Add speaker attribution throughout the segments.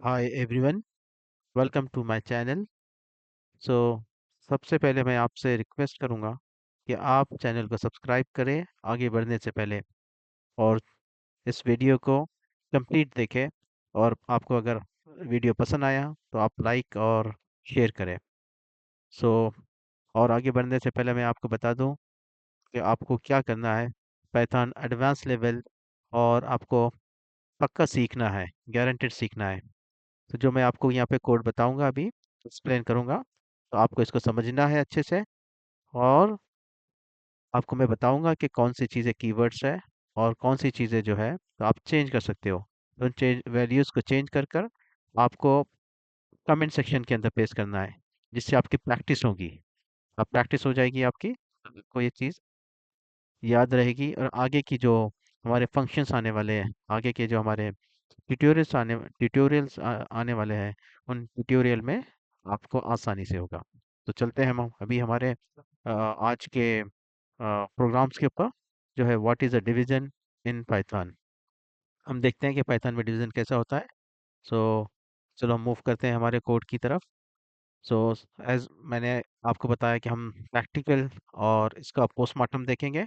Speaker 1: Hi everyone, welcome to my channel. So सबसे पहले मैं आपसे रिक्वेस्ट करूंगा कि आप चैनल को सब्सक्राइब करें आगे बढ़ने से पहले, और इस वीडियो को कंप्लीट देखें। और आपको अगर वीडियो पसंद आया तो आप लाइक और शेयर करें। सो और आगे बढ़ने से पहले मैं आपको बता दूं कि आपको क्या करना है। पाइथन एडवांस लेवल और आपको पक्का सीखना है, गारंटेड सीखना है। तो जो मैं आपको यहाँ पे कोड बताऊंगा, अभी एक्सप्लेन करूंगा, तो आपको इसको समझना है अच्छे से। और आपको मैं बताऊंगा कि कौन सी चीज़ें कीवर्ड्स है और कौन सी चीज़ें जो है तो आप चेंज कर सकते हो। तो उन चेंज वैल्यूज़ को चेंज कर कर आपको कमेंट सेक्शन के अंदर पेस्ट करना है, जिससे आपकी प्रैक्टिस होगी। अब प्रैक्टिस हो जाएगी आपकी, तो आपको ये चीज़ याद रहेगी। और आगे की जो हमारे फंक्शंस आने वाले हैं, आगे के जो हमारे ट्यूटोरियल्स आने वाले हैं, उन ट्यूटोरियल में आपको आसानी से होगा। तो चलते हैं हम अभी हमारे आज के प्रोग्राम्स के ऊपर, जो है what is a division in Python. हम देखते हैं कि पाइथन में डिवीजन कैसा होता है। सो चलो हम मूव करते हैं हमारे कोड की तरफ। सो एज मैंने आपको बताया कि हम प्रैक्टिकल और इसका पोस्टमार्टम देखेंगे,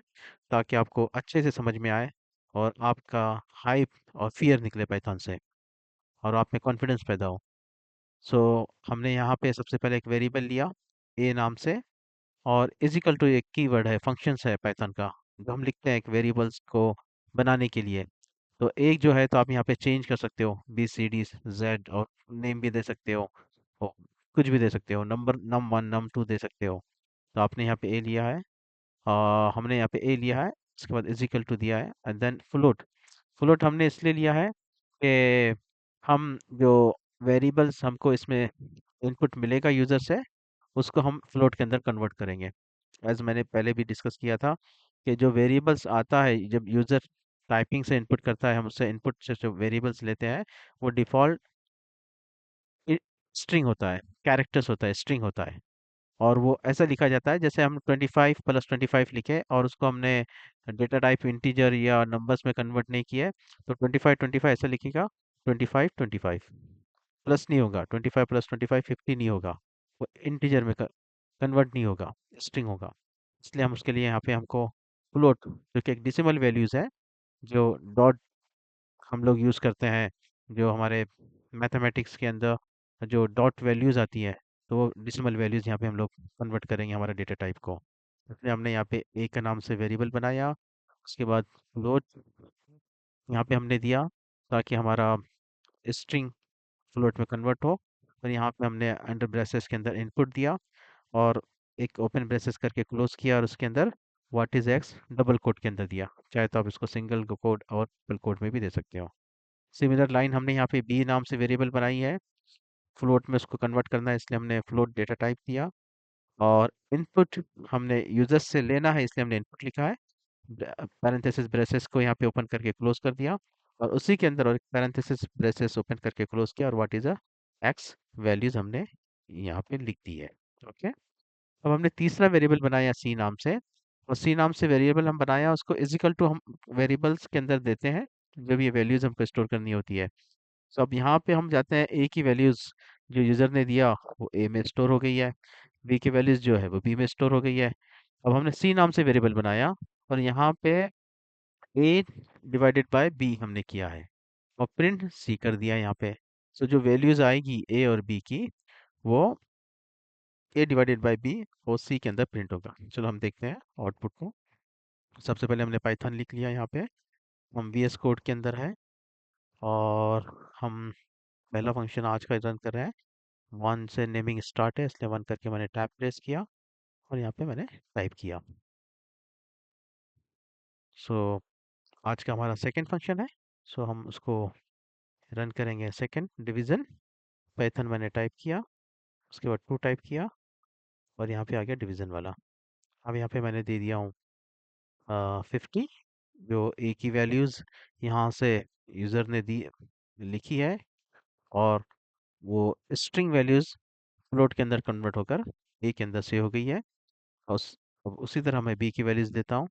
Speaker 1: ताकि आपको अच्छे से समझ में आए और आपका हाइप और फियर निकले पाइथन से, और आप में कॉन्फिडेंस पैदा हो। सो हमने यहाँ पे सबसे पहले एक वेरिएबल लिया ए नाम से, और इजिकल टू एक कीवर्ड है, फंक्शंस है पाइथन का, जो हम लिखते हैं एक वेरिएबल्स को बनाने के लिए। तो एक जो है तो आप यहाँ पे चेंज कर सकते हो, बी सी डी जेड, और नेम भी दे सकते हो, कुछ भी दे सकते हो, number num one num two दे सकते हो। तो आपने यहाँ पे ए लिया है, हमने यहाँ पे ए लिया है, उसके बाद इजिकल टू दिया है, एंड देन फ्लोट। फ्लोट हमने इसलिए लिया है कि हम जो वेरिएबल्स हमको इसमें इनपुट मिलेगा यूज़र से, उसको हम फ्लोट के अंदर कन्वर्ट करेंगे। एज मैंने पहले भी डिस्कस किया था कि जो वेरिएबल्स आता है, जब यूज़र टाइपिंग से इनपुट करता है, हम उससे इनपुट से जो वेरिएबल्स लेते हैं, वो डिफ़ॉल्ट स्ट्रिंग होता है, कैरेक्टर्स होता है, स्ट्रिंग होता है। और वो ऐसा लिखा जाता है जैसे हम 25 प्लस 25 लिखे और उसको हमने डेटा टाइप इंटीजर या नंबर्स में कन्वर्ट नहीं किया है, तो 25 25 ऐसा लिखेगा। 25 25 प्लस नहीं होगा, 25 प्लस 25 50 नहीं होगा, वो इंटीजर में कन्वर्ट नहीं होगा, स्ट्रिंग होगा। इसलिए हम उसके लिए यहाँ पे हमको फ्लोट, जो कि एक डिसिमल वैल्यूज़ है, जो डॉट हम लोग यूज़ करते हैं, जो हमारे मैथमेटिक्स के अंदर जो डॉट वैल्यूज़ आती है, तो वो डेसिमल वैल्यूज़ यहाँ पे हम लोग कन्वर्ट करेंगे हमारे डेटा टाइप को। इसलिए हमने यहाँ पे ए का नाम से वेरिएबल बनाया, उसके बाद फ्लोट यहाँ पे हमने दिया, ताकि हमारा स्ट्रिंग फ्लोट में कन्वर्ट हो। और यहाँ पे हमने अंडर ब्रेसेस के अंदर इनपुट दिया, और एक ओपन ब्रेसेस करके क्लोज किया, और उसके अंदर what is x double quote के अंदर दिया। चाहे तो आप इसको सिंगल कोड और ट्रिपल कोड में भी दे सकते हो। सिमिलर लाइन हमने यहाँ पे बी नाम से वेरिएबल बनाई है, फ्लोट में उसको कन्वर्ट करना है, इसलिए हमने फ्लोट डेटा टाइप दिया। और इनपुट हमने यूजर्स से लेना है, इसलिए हमने इनपुट लिखा है, पैरेंथेसिस ब्रेसेस को यहाँ पे ओपन करके क्लोज कर दिया, और उसी के अंदर और पैरेंथेसिस ब्रेसेस ओपन करके क्लोज किया, और what is a x values हमने यहाँ पे लिख दी है। ओके। अब हमने तीसरा वेरिएबल बनाया सी नाम से, और सी नाम से वेरिएबल हम बनाया, उसको इजिकल टू हम वेरिएबल्स के अंदर देते हैं, जब ये वैल्यूज हमको स्टोर करनी होती है। तो अब यहाँ पे हम जाते हैं, ए की वैल्यूज जो यूजर ने दिया वो ए में स्टोर हो गई है, बी की वैल्यूज जो है वो बी में स्टोर हो गई है। अब हमने सी नाम से वेरिएबल बनाया, और यहाँ पे ए डिवाइडेड बाय बी हमने किया है, और प्रिंट सी कर दिया यहाँ पे। सो जो वैल्यूज आएगी ए और बी की, वो ए डिवाइडेड बाय बी और सी के अंदर प्रिंट होगा। चलो हम देखते हैं आउटपुट को। सबसे पहले हमने पाइथन लिख लिया, यहाँ पे हम वी एस कोड के अंदर है, और हम पहला फंक्शन आज का रन कर रहे हैं। वन से नेमिंग स्टार्ट है, इसलिए वन करके मैंने टैब प्रेस किया, और यहाँ पे मैंने टाइप किया। सो आज का हमारा सेकंड फंक्शन है, सो हम उसको रन करेंगे। सेकंड डिवीजन, पाइथन मैंने टाइप किया, उसके बाद टू टाइप किया, और यहाँ पे आ गया डिवीजन वाला। अब यहाँ पे मैंने दे दिया हूँ 50, जो ए की वैल्यूज़ यहाँ से यूज़र ने दी लिखी है, और वो स्ट्रिंग वैल्यूज़ फ्लोट के अंदर कन्वर्ट होकर ए के अंदर से हो गई है। और अब उसी तरह मैं बी की वैल्यूज़ देता हूँ,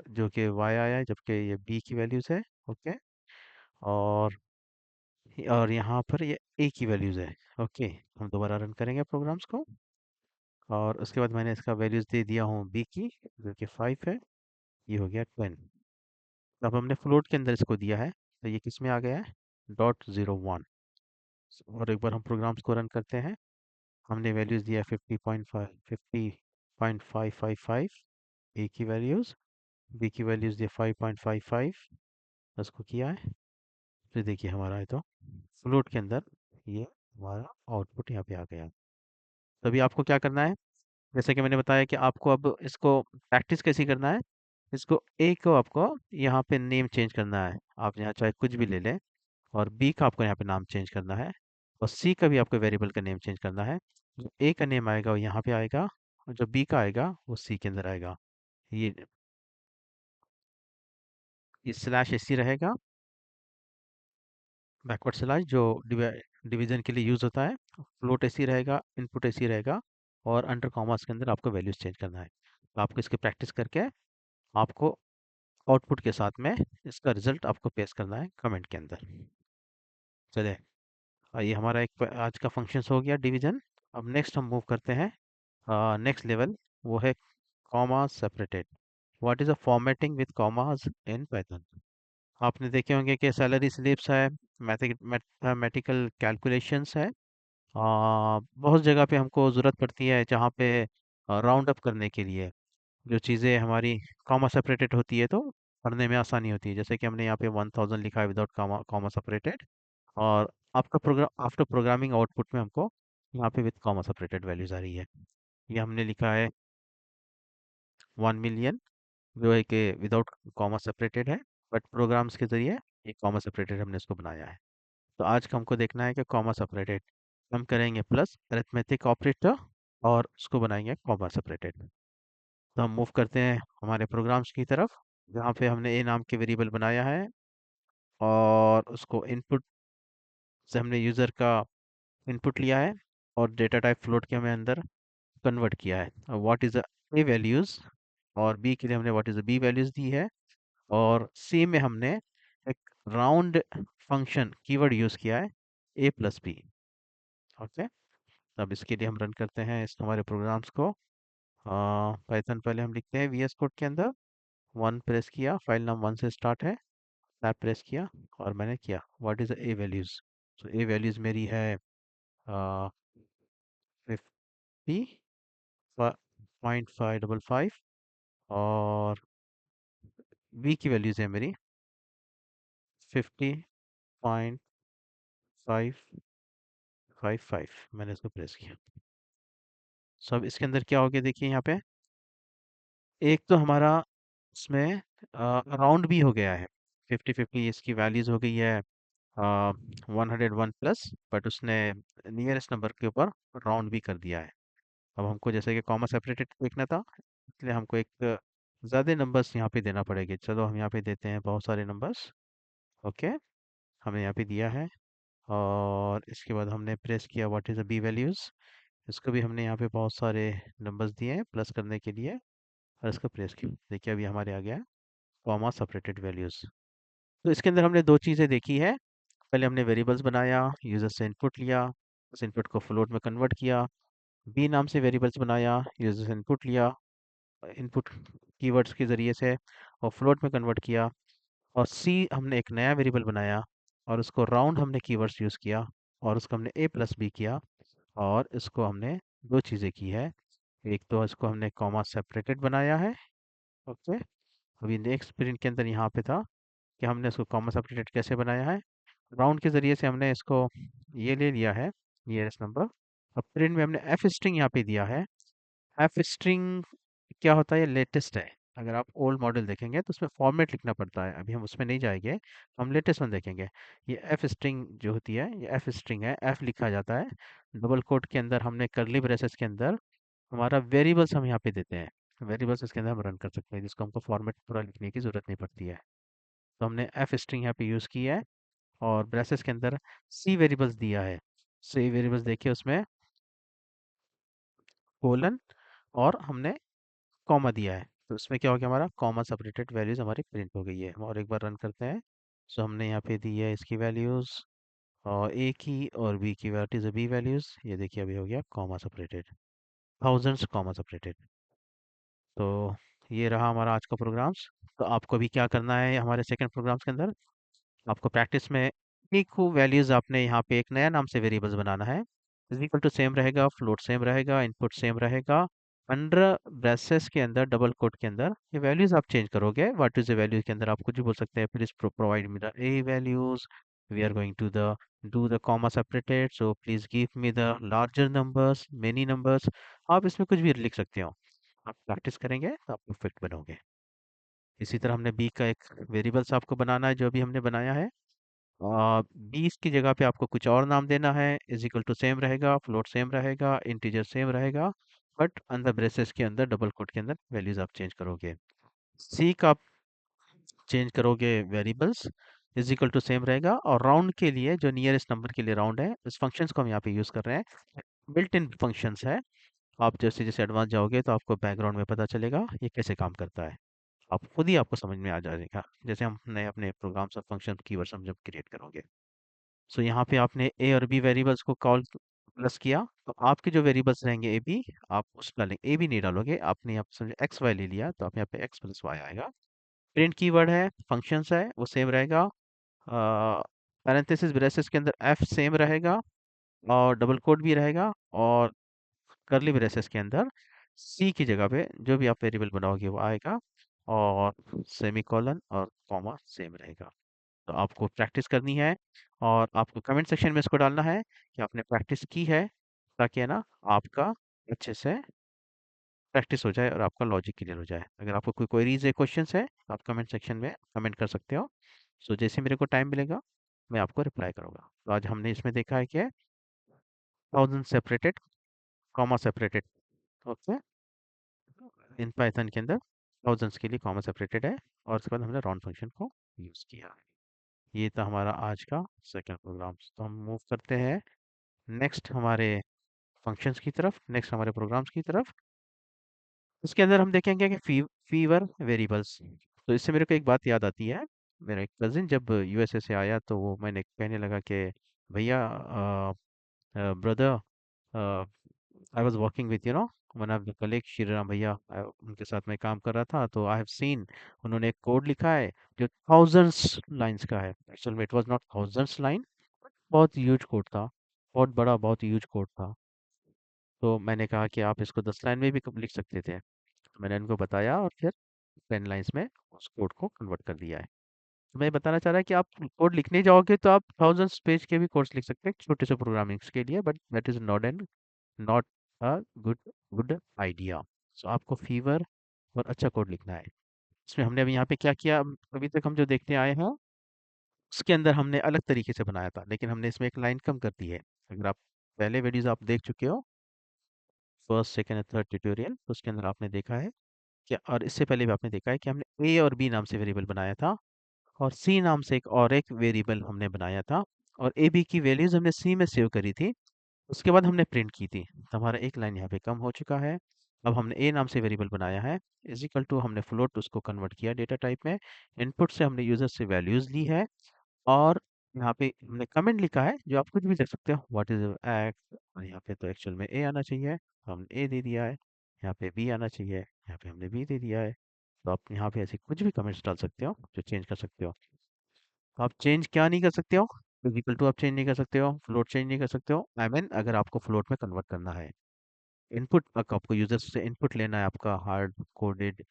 Speaker 1: जो कि वाई आया है, जबकि ये बी की वैल्यूज़ है। ओके। और और यहाँ पर ये ए की वैल्यूज़ है। ओके, हम दोबारा रन करेंगे प्रोग्राम्स को, और उसके बाद मैंने इसका वैल्यूज़ दे दिया हूँ बी की, जो कि 5 है। ये हो गया 10। अब हमने फ्लोट के अंदर इसको दिया है, तो ये किस में आ गया है, .01। और एक बार हम प्रोग्राम्स को रन करते हैं। हमने वैल्यूज़ दिया 50.55 ए की वैल्यूज़, बी की वैल्यूज़ दिया 5.55, उसको किया है। फिर देखिए हमारा है तो फ्लोट के अंदर ये हमारा आउटपुट यहाँ पे आ गया। तो अभी आपको क्या करना है, जैसे कि मैंने बताया कि आपको अब इसको प्रैक्टिस कैसे करना है। इसको ए को आपको यहाँ पे नेम चेंज करना है, आप यहाँ चाहे कुछ भी ले लें। और बी का आपको यहाँ पे नाम चेंज करना है। और सी का भी आपको वेरिएबल का नेम चेंज करना है। जो ए का नेम आएगा वो यहाँ पे आएगा, और जो बी का आएगा वो सी के अंदर आएगा। ये स्लैश एसी रहेगा, बैकवर्ड स्लैश, जो डिवीजन के लिए यूज़ होता है। फ्लोट एसी रहेगा, इनपुट एसी रहेगा, और अंडर कॉमास के अंदर आपको वैल्यूज चेंज करना है। तो आपको इसकी प्रैक्टिस करके आपको आउटपुट के साथ में इसका रिजल्ट आपको पेश करना है कमेंट के अंदर। चलिए, ये हमारा एक आज का फंक्शंस हो गया डिवीजन। अब नेक्स्ट हम मूव करते हैं नेक्स्ट लेवल, वो है comma separated. What is a formatting with commas in Python. आपने देखे होंगे कि सैलरी स्लिप्स है, मैथमेटिकल कैलकुलेशंस है। बहुत जगह पे हमको ज़रूरत पड़ती है जहाँ पे राउंड अप करने के लिए जो चीज़ें हमारी कॉमा सेपरेटेड होती है, तो पढ़ने में आसानी होती है। जैसे कि हमने यहाँ पे 1000 लिखा है विदाउट कॉमा कॉमा सेपरेटेड, और आपका प्रोग्राम आफ्टर प्रोग्रामिंग आउटपुट में हमको यहाँ पे विद कॉमा सेपरेटेड वैल्यूज आ रही है। ये हमने लिखा है 1 मिलियन, जो है कि विदाउट कॉमा सेपरेटेड है, बट प्रोग्राम्स के ज़रिए एक कॉमा सेपरेटेड हमने इसको बनाया है। तो आज का हमको देखना है कि कॉमा सेपरेटेड हम करेंगे प्लस अरिथमेटिक ऑपरेटर, और उसको बनाएंगे कॉमा सेपरेटेड। तो हम मूव करते हैं हमारे प्रोग्राम्स की तरफ, जहाँ पे हमने ए नाम के वेरिएबल बनाया है, और उसको इनपुट से हमने यूज़र का इनपुट लिया है, और डेटा टाइप फ्लोट के हमें अंदर कन्वर्ट किया है। व्हाट इज़ ए वैल्यूज़, और बी के लिए हमने व्हाट इज़ बी वैल्यूज़ दी है। और सी में हमने एक राउंड फंक्शन कीवर्ड यूज़ किया है, ए प्लस बी। ओके, अब इसके लिए हम रन करते हैं इस हमारे प्रोग्राम्स को। पाइथन पहले हम लिखते हैं वीएस कोड के अंदर, वन प्रेस किया, फाइल नाम वन से स्टार्ट है, टैब प्रेस किया, और मैंने किया व्हाट इज़ ए वैल्यूज़। तो ए वैल्यूज़ मेरी है 50.555, और बी की वैल्यूज़ है मेरी 50.555। मैंने इसको प्रेस किया। सो अब इसके अंदर क्या हो गया, देखिए यहाँ पे एक तो हमारा इसमें राउंड भी हो गया है। 50-50 इसकी वैल्यूज़ हो गई है 101 प्लस, बट उसने नियरेस्ट नंबर के ऊपर राउंड भी कर दिया है। अब हमको जैसे कि कॉमा सेपरेटेड देखना था, इसलिए हमको एक ज़्यादा नंबर्स यहाँ पे देना पड़ेगा। चलो हम यहाँ पे देते हैं बहुत सारे नंबर्स। ओके, हमने यहाँ पे दिया है, और इसके बाद हमने प्रेस किया what is the B values. इसको भी हमने यहाँ पे बहुत सारे नंबर्स दिए हैं प्लस करने के लिए, और इसको प्रेस किया। देखिए अभी हमारे आ गया कॉमा सेपरेटेड वैल्यूज़। तो इसके अंदर हमने दो चीज़ें देखी है। पहले हमने वेरिएबल्स बनाया, यूज़र से इनपुट लिया, उस इनपुट को फ्लोट में कन्वर्ट किया। बी नाम से वेरिएबल्स बनाया, यूज़र से इनपुट लिया, इनपुट कीवर्ड्स के ज़रिए से, और फ्लोट में कन्वर्ट किया। और सी हमने एक नया वेरिएबल बनाया, और उसको राउंड हमने कीवर्ड्स यूज़ किया, और उसको हमने ए प्लस बी किया। और इसको हमने दो चीज़ें की है, एक तो इसको हमने कॉमा सेपरेटेड बनाया है। ओके, अभी नेक्स्ट प्रिंट के अंदर यहाँ पे था कि हमने इसको कॉमा सेपरेटेड कैसे बनाया है। राउंड के ज़रिए से हमने इसको ये ले लिया है नियरेस्ट नंबर। अब प्रिंट में हमने एफ स्ट्रिंग यहाँ पे दिया है। एफ स्ट्रिंग क्या होता है, ये लेटेस्ट है। अगर आप ओल्ड मॉडल देखेंगे तो उसमें फॉर्मेट लिखना पड़ता है, अभी हम उसमें नहीं जाएंगे, हम लेटेस्ट में देखेंगे। ये एफ स्ट्रिंग जो होती है, ये एफ स्ट्रिंग है, एफ लिखा जाता है डबल कोट के अंदर। हमने करली ब्रेसेस के अंदर हमारा वेरिएबल्स हम यहाँ पे देते हैं, वेरिएबल्स इसके अंदर हम रन कर सकते हैं, जिसको हमको फॉर्मेट पूरा लिखने की ज़रूरत नहीं पड़ती है। तो हमने एफ स्ट्रिंग यहाँ पे यूज़ की है, और ब्रेसेस के अंदर सी वेरिएबल्स दिया है। सी वेरिएबल्स देखिए उसमें कोलन, और हमने कॉमा दिया है। तो इसमें क्या हो गया, हमारा कॉमा सेपरेटेड वैल्यूज़ हमारी प्रिंट हो गई है। हम और एक बार रन करते हैं। सो हमने यहाँ पे दी है इसकी वैल्यूज़, और ए की और बी की, what is the B values, ये देखिए अभी हो गया comma separated, thousands comma separated. तो ये रहा हमारा आज का प्रोग्राम्स। तो आपको भी क्या करना है हमारे सेकंड प्रोग्राम्स के अंदर, आपको प्रैक्टिस में एक वैल्यूज आपने यहाँ पे एक नया नाम से वेरिएबल्स बनाना है। इज इक्वल टू सेम रहेगा, फ्लोट सेम रहेगा, इनपुट सेम रहेगा, अंडर ब्रेसेस के अंदर डबल कोट के अंदर ये वैल्यूज आप चेंज करोगे। व्हाट इज द वैल्यू के अंदर आप कुछ भी बोल सकते हैं, please provide me the A values, we are going to the do the comma separated, so please give me the larger numbers, many numbers. आप इसमें कुछ भी लिख सकते हो। आप प्रैक्टिस करेंगे तो आप परफेक्ट बनोगे। इसी तरह हमने बी का एक वेरिएबल्स आपको बनाना है जो अभी हमने बनाया है। 20 की जगह पे आपको कुछ और नाम देना है। इज इक्वल टू सेम रहेगा, फ्लोट सेम रहेगा, इंटीजर सेम रहेगा, बट अंदर ब्रेसेस के अंदर डबल कोट के अंदर वैल्यूज आप चेंज करोगे। सी का आप चेंज करोगे variables, is equal to same रहेगा, और राउंड के लिए जो नियरेस्ट नंबर के लिए राउंड है, इस फंक्शंस को हम यहाँ पे यूज कर रहे हैं, बिल्ट इन फंक्शंस है। आप जैसे जैसे एडवांस जाओगे तो आपको बैकग्राउंड में पता चलेगा ये कैसे काम करता है। आप खुद ही आपको समझ में आ जाएगा जैसे हमने अपने प्रोग्राम्स और फंक्शन कीवर्ड्स हम जब क्रिएट करोगे। सो यहाँ पे आपने ए और बी वेरिएबल्स को कॉल प्लस किया, तो आपके जो वेरिएबल्स रहेंगे ए बी, आप उस डालेंगे, ए बी नहीं डालोगे, आपने यहाँ पे समझे एक्स वाई ले लिया तो आप यहाँ पे एक्स प्लस वाई आएगा। प्रिंट कीवर्ड है, फंक्शंस है, वो सेम रहेगा। पैरेंथेसिस ब्रेसेस के अंदर एफ सेम रहेगा, और डबल कोड भी रहेगा, और करली ब्रेसेस के अंदर सी की जगह पे जो भी आप वेरिएबल बनाओगे वो आएगा, और सेमीकोलन और कॉमा सेम रहेगा। तो आपको प्रैक्टिस करनी है, और आपको कमेंट सेक्शन में इसको डालना है कि आपने प्रैक्टिस की है, ताकि है ना आपका अच्छे से प्रैक्टिस हो जाए और आपका लॉजिक क्लियर हो जाए। अगर आपको कोई क्वेरीज है, क्वेश्चंस है, तो आप कमेंट सेक्शन में कमेंट कर सकते हो। सो जैसे मेरे को टाइम मिलेगा मैं आपको रिप्लाई करूँगा। तो आज हमने इसमें देखा है कि thousand separated, comma separated, okay, in Python के अंदर थाउजेंड्स के लिए कॉमा सेपरेटेड है, और उसके बाद हमने राउंड फंक्शन को यूज़ किया है। ये था हमारा आज का सेकंड प्रोग्राम। तो हम मूव करते हैं नेक्स्ट हमारे फंक्शंस की तरफ, नेक्स्ट हमारे प्रोग्राम्स की तरफ। उसके अंदर हम देखेंगे कि फीवर वेरिएबल्स। तो इससे मेरे को एक बात याद आती है, मेरा एक कज़िन जब यूएसए से आया तो वो मैंने कहने लगा कि भैया, brother, I was working with one of the colleague Shriram भैया, उनके साथ मैं काम कर रहा था, तो आई हैव सीन उन्होंने एक कोड लिखा है जो थाउजेंड्स लाइंस का है। एक्चुअल में it was not thousands line, बहुत ह्यूज कोड था, बहुत बड़ा, बहुत ह्यूज कोड था। तो मैंने कहा कि आप इसको 10 लाइन में भी लिख सकते थे। तो मैंने उनको बताया और फिर 10 लाइन्स में उस कोड को कन्वर्ट कर दिया है। तो मैं बताना चाह रहा है कि आप कोड लिखने जाओगे तो आप थाउजेंड्स पेज के भी कोड्स लिख सकते हैं छोटे से प्रोग्रामिंग्स के लिए, but that is not a good good idea. So आपको फीवर और अच्छा कोड लिखना है। इसमें हमने अभी यहाँ पे क्या किया, अभी तक हम जो देखते आए हैं उसके अंदर हमने अलग तरीके से बनाया था, लेकिन हमने इसमें एक लाइन कम कर दी है। अगर आप पहले वीडियोस आप देख चुके हो, फर्स्ट सेकंड और थर्ड ट्यूटोरियल, तो उसके अंदर आपने देखा है कि, और इससे पहले भी आपने देखा है कि हमने ए और बी नाम से वेरिएबल बनाया था, और सी नाम से एक और एक वेरिएबल हमने बनाया था, और ए बी की वैल्यूज हमने सी में सेव करी थी। उसके बाद हमने प्रिंट की थी, तो हमारा एक लाइन यहाँ पे कम हो चुका है। अब हमने ए नाम से वेरिएबल बनाया है, इज इक्वल टू हमने फ्लोट उसको कन्वर्ट किया डेटा टाइप में, इनपुट से हमने यूजर से वैल्यूज ली है, और यहाँ पे हमने कमेंट लिखा है जो आप कुछ भी लिख सकते हो, व्हाट इज एक्स, और यहाँ पे तो एक्चुअल में ए आना चाहिए, तो हमने ए दे दिया है। यहाँ पे बी आना चाहिए, यहाँ पे हमने बी दे दिया है। तो आप यहाँ पे ऐसे कुछ भी कमेंट्स डाल सकते हो जो चेंज कर सकते हो। तो आप चेंज क्या नहीं कर सकते हो, इक्वल टू आप चेंज नहीं कर सकते हो, फ्लोट चेंज नहीं कर सकते हो, आई मीन अगर आपको फ्लोट में कन्वर्ट करना है। इनपुट आपको यूजर से इनपुट लेना है, आपका हार्ड कोडेड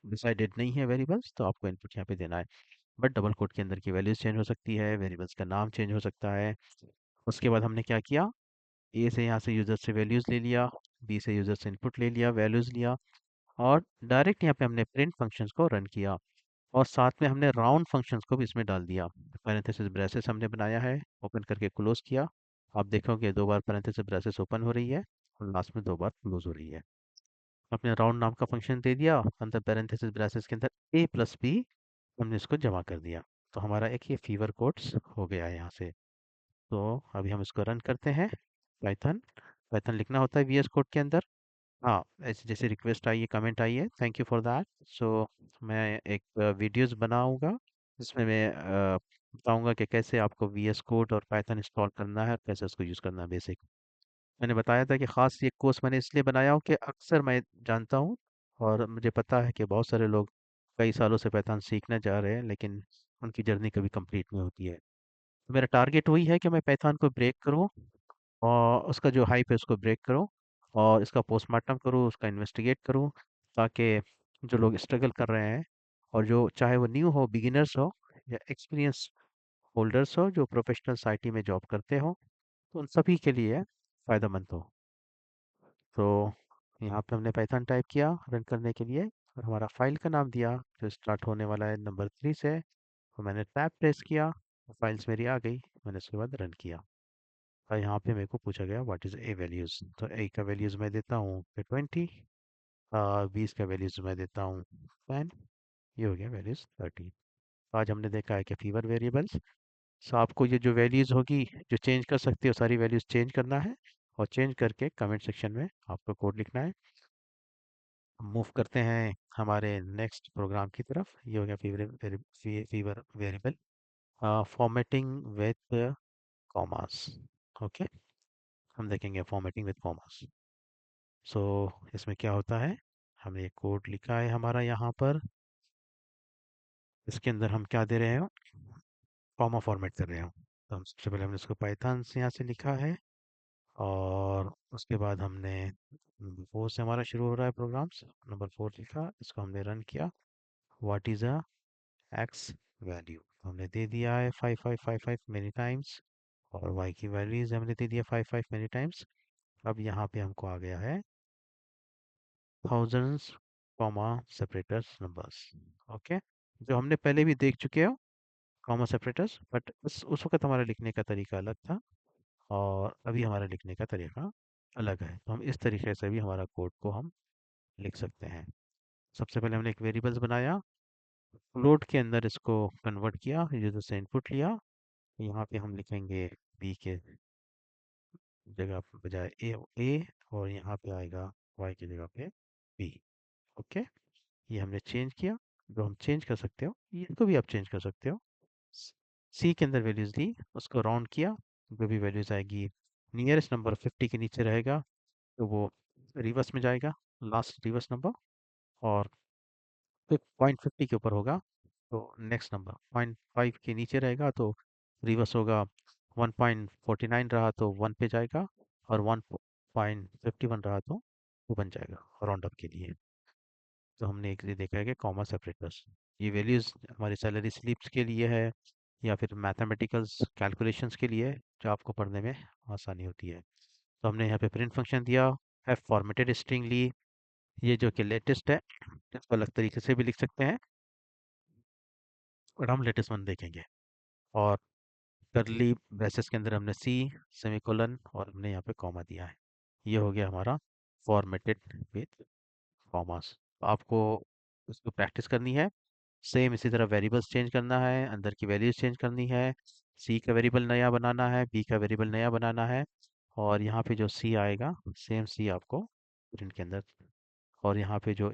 Speaker 1: डिसाइडेड नहीं है वेरिएबल्स, तो आपको इनपुट यहाँ पे देना है। बट डबल कोड के अंदर की वैल्यूज चेंज हो सकती है, वेरिएबल्स का नाम चेंज हो सकता है। उसके बाद हमने क्या किया, ए से यहाँ से यूजर से वैल्यूज ले लिया, बी से यूजर से इनपुट ले लिया, वैल्यूज लिया, और डायरेक्ट यहाँ पे हमने प्रिंट फंक्शंस को रन किया, और साथ में हमने राउंड फंक्शंस को भी इसमें डाल दिया। पैरेंथेसिस ब्रेसेस हमने बनाया है, ओपन करके क्लोज किया, आप देखोगे 2 बार पैरेंथेसिस ब्रेसेस ओपन हो रही है, और लास्ट में 2 बार क्लोज हो रही है। आपने राउंड नाम का फंक्शन दे दिया, अंदर पैरेंथेसिस ब्रेसेस के अंदर ए प्लस बी हमने इसको जमा कर दिया। तो हमारा एक ये फीवर कोड्स हो गया है यहाँ से। तो अभी हम इसको रन करते हैं। पाइथन, पाइथन लिखना होता है वीएस कोड के अंदर। हाँ, ऐसे जैसे रिक्वेस्ट आई है, कमेंट आई है, थैंक यू फॉर दैट। सो मैं एक वीडियोस बनाऊंगा जिसमें मैं बताऊंगा कि कैसे आपको वीएस कोड और पाइथन इंस्टॉल करना है और कैसे उसको यूज़ करना है बेसिक। मैंने बताया था कि ख़ास ये कोर्स मैंने इसलिए बनाया हूँ कि अक्सर मैं जानता हूँ और मुझे पता है कि बहुत सारे लोग कई सालों से पाइथन सीखने जा रहे हैं, लेकिन उनकी जर्नी कभी कंप्लीट नहीं होती है। तो मेरा टारगेट वही है कि मैं पाइथन को ब्रेक करूँ और उसका जो हाइप है उसको ब्रेक करूँ और इसका पोस्टमार्टम करूँ, उसका इन्वेस्टिगेट करूँ, ताकि जो लोग स्ट्रगल कर रहे हैं और जो चाहे वो न्यू हो, बिगिनर्स हो या एक्सपीरियंस होल्डर्स हो, जो प्रोफेशनल्स आईटी में जॉब करते हो, तो उन सभी के लिए फ़ायदेमंद हो। तो यहाँ पे हमने पाइथन टाइप किया रन करने के लिए और हमारा फाइल का नाम दिया जो स्टार्ट होने वाला है नंबर 3 से। और मैंने टैब प्रेस किया, फाइल्स मेरी आ गई, मैंने उसके बाद रन किया। और यहाँ पे मेरे को पूछा गया व्हाट इज़ ए वैल्यूज़, तो ए का वैल्यूज़ मैं देता हूँ 20, 20 का वैल्यूज़ मैं देता हूँ 10, ये हो गया वैल्यूज़ 30। आज हमने देखा है कि फीवर वेरिएबल्स, सो आपको ये जो वैल्यूज़ होगी जो चेंज कर सकते हो सारी वैल्यूज़ चेंज करना है और चेंज करके कमेंट सेक्शन में आपको कोड लिखना है। मूव करते हैं हमारे नेक्स्ट प्रोग्राम की तरफ। ये हो गया fever variable formatting with commas. Okay, हम देखेंगे फॉर्मेटिंग विद कॉमास। सो इसमें क्या होता है, हमने एक कोड लिखा है हमारा यहाँ पर, इसके अंदर हम क्या दे रहे हो, कॉमा फॉर्मेट कर रहे हो। तो हम सबसे पहले हमने इसको पाइथन से यहाँ से लिखा है और उसके बाद हमने नंबर 4 से हमारा शुरू हो रहा है प्रोग्राम्स, नंबर 4 लिखा, इसको हमने रन किया। What is a x value हमने दे दिया है 5555 मेनी टाइम्स और वाई की वैल्यूज हमने दे दिया 55 मेनी टाइम्स। अब यहाँ पे हमको आ गया है thousands comma separators numbers. Okay, जो हमने पहले भी देख चुके हो कॉमा सेपरेटर्स, बट उस वक्त हमारा लिखने का तरीका अलग था और अभी हमारा लिखने का तरीका अलग है। तो हम इस तरीके से भी हमारा कोड को हम लिख सकते हैं। सबसे पहले हमने एक वेरिएबल्स बनाया, फ्लोट के अंदर इसको कन्वर्ट किया, यूजर से इनपुट लिया। यहाँ पे हम लिखेंगे बी के जगह पे बजाय ए और यहाँ पे आएगा वाई की जगह पे बी। ओके, ये हमने चेंज किया, जो हम चेंज कर सकते हो ये इसको भी आप चेंज कर सकते हो। सी के अंदर वैल्यूज दी, उसको राउंड किया, जो भी वैल्यूज आएगी नियरेस्ट नंबर 50 के नीचे रहेगा तो वो रिवर्स में जाएगा, लास्ट रिवर्स नंबर। और फिर 0.50 के ऊपर होगा तो नेक्स्ट नंबर 0.5 के नीचे रहेगा तो रिवर्स होगा। 1.49 रहा तो 1 पे जाएगा और 1.51 रहा तो 2 बन जाएगा राउंड अप के लिए। तो हमने एक ये देखा है कि कॉमा सेपरेटर्स, ये वैल्यूज़ हमारी सैलरी स्लिप्स के लिए है या फिर मैथमेटिकल्स कैलकुलेशंस के लिए, जो आपको पढ़ने में आसानी होती है। तो हमने यहाँ पे प्रिंट फंक्शन दिया, हैव फॉर्मेटेड स्ट्रिंग ली, ये जो कि लेटेस्ट है इसको अलग तरीके से भी लिख सकते हैं और हम लेटेस्ट वन देखेंगे। और करली ब्रेसेस के अंदर हमने सी सेमीकोलन और हमने यहाँ पे कॉमा दिया है। ये हो गया हमारा फॉर्मेटेड विथ कॉमास। आपको उसको प्रैक्टिस करनी है, सेम इसी तरह वेरिएबल्स चेंज करना है, अंदर की वैल्यूज चेंज करनी है, सी का वेरिएबल नया बनाना है, बी का वेरिएबल नया बनाना है और यहाँ पे जो सी आएगा सेम सी आपको प्रिंट के अंदर, और यहाँ पे जो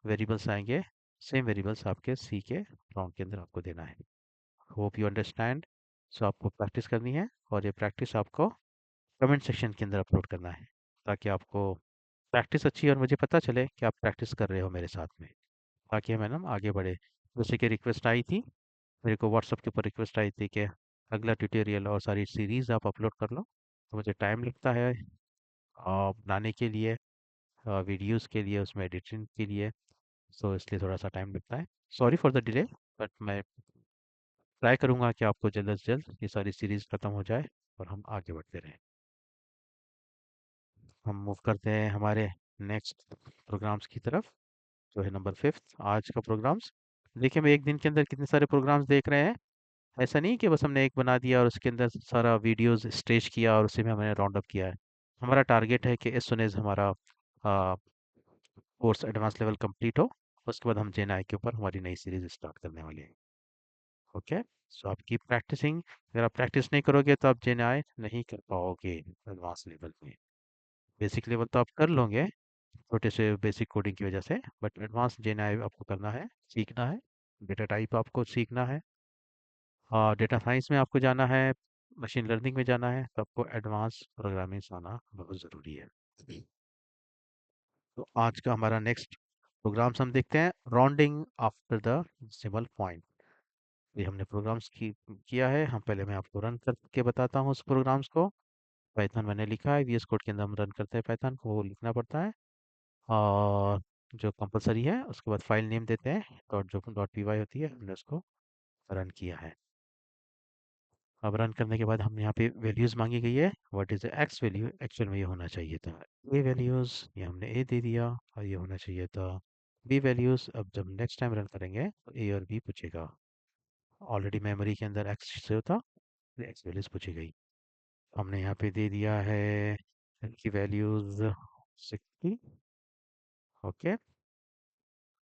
Speaker 1: वेरिएबल्स आएंगे सेम वेरिएबल्स आपके सी के प्रॉम्प्ट के अंदर आपको देना है। Hope you understand. सो आपको प्रैक्टिस करनी है और ये प्रैक्टिस आपको कमेंट सेक्शन के अंदर अपलोड करना है, ताकि आपको प्रैक्टिस अच्छी और मुझे पता चले कि आप प्रैक्टिस कर रहे हो मेरे साथ में, ताकि हम है ना आगे बढ़े। जैसे कि रिक्वेस्ट आई थी, मेरे को व्हाट्सएप के ऊपर रिक्वेस्ट आई थी कि अगला ट्यूटोरियल और सारी सीरीज़ आप अपलोड कर लो, तो मुझे टाइम लगता है बनाने के लिए, वीडियोस के लिए, उसमें एडिटिंग के लिए, सो इसलिए थोड़ा सा टाइम लगता है। Sorry for the delay, but मैं ट्राई करूँगा कि आपको जल्द से जल्द ये सारी सीरीज़ ख़त्म हो जाए और हम आगे बढ़ते रहें। हम मूव करते हैं हमारे नेक्स्ट प्रोग्राम्स की तरफ, जो है नंबर 5 आज का प्रोग्राम्स। देखिए हम एक दिन के अंदर कितने सारे प्रोग्राम्स देख रहे हैं। ऐसा नहीं कि बस हमने एक बना दिया और उसके अंदर सारा वीडियोस स्ट्रेच किया और उसी में हमने राउंड अप किया है। हमारा टारगेट है कि एज सुन एज हमारा कोर्स एडवांस लेवल कंप्लीट हो, उसके बाद हम जेन आई के ऊपर हमारी नई सीरीज स्टार्ट करने वाले हैं। ओके, सो आप कीप प्रैक्टिसिंग, अगर आप प्रैक्टिस नहीं करोगे तो आप जेन आई नहीं कर पाओगे एडवांस लेवल में। बेसिक लेवल तो आप कर लोगे छोटे से बेसिक कोडिंग की वजह से, बट एडवांस जेन आई आपको करना है, सीखना है, डेटा टाइप आपको सीखना है डेटा साइंस में आपको जाना है, मशीन लर्निंग में जाना है, तो आपको एडवांस प्रोग्रामिंग आना बहुत ज़रूरी है। तो आज का हमारा नेक्स्ट प्रोग्राम्स हम देखते हैं, rounding after the decimal point. ये हमने प्रोग्राम्स किया है। हम पहले मैं आपको रन करके बताता हूँ उस प्रोग्राम्स को। पाइथन मैंने लिखा है, वीएस कोड के अंदर हम रन करते हैं पाइथन को, वो लिखना पड़ता है। और जो कंपलसरी है, उसके बाद फाइल नेम देते हैं, डॉट पी वाई होती है, हमने उसको रन किया है। अब रन करने के बाद हम यहाँ पे वैल्यूज़ मांगी गई है, what is the x value, actual में ये होना चाहिए था ए वैल्यूज़, ये हमने ए दे दिया, और ये होना चाहिए था बी वैल्यूज़। अब जब नेक्स्ट टाइम रन करेंगे तो ए और बी पूछेगा। ऑलरेडी मेमोरी के अंदर एक्स से होता, एक्स वैल्यूज़ पूछी गई। हमने यहाँ पे दे दिया है इनकी वैल्यूज़ 60। ओके,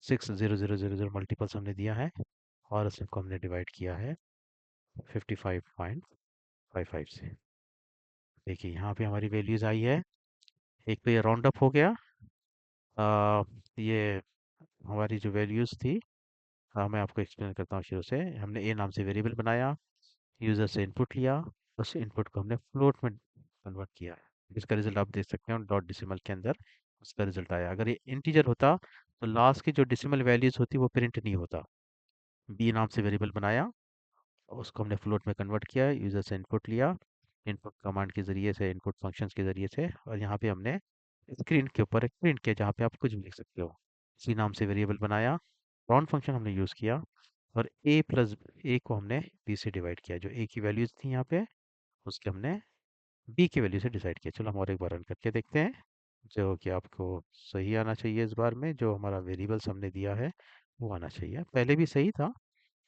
Speaker 1: 6 0 0 0 0 मल्टीपल्स हमने दिया है, और इसको हमने डिवाइड किया है 55.55 से। देखिए यहाँ पे हमारी वैल्यूज़ आई है। एक तो ये राउंड अप हो गया। आ, ये हमारी जो वैल्यूज़ थी, हाँ मैं आपको एक्सप्लेन करता हूँ शुरू से। हमने ए नाम से वेरिएबल बनाया, यूज़र से इनपुट लिया, उस इनपुट को हमने फ्लोट में कन्वर्ट किया है। इसका रिजल्ट आप देख सकते हैं डॉट डिसिमल के अंदर उसका रिजल्ट आया। अगर ये इंटीजर होता तो लास्ट की जो डिसिमल वैल्यूज़ होती वो प्रिंट नहीं होता। बी नाम से वेरिएबल बनाया, उसको हमने फ्लोट में कन्वर्ट किया, यूज़र से इनपुट लिया, इनपुट कमांड के ज़रिए से, इनपुट फंक्शंस के ज़रिए से, और यहाँ पे हमने स्क्रीन के ऊपर एक प्रिंट किया जहाँ पे आप कुछ भी लिख सकते हो। सी नाम से वेरिएबल बनाया, राउंड फंक्शन हमने यूज़ किया, और ए प्लस ए को हमने बी से डिवाइड किया। जो ए की वैल्यूज़ थी यहाँ पे, उसके हमने बी की वैल्यू से डिसाइड किया। चलो हम और एक बार रन करके देखते हैं, जो कि आपको सही आना चाहिए। इस बार में जो हमारा वेरिएबल्स हमने दिया है वो आना चाहिए। पहले भी सही था,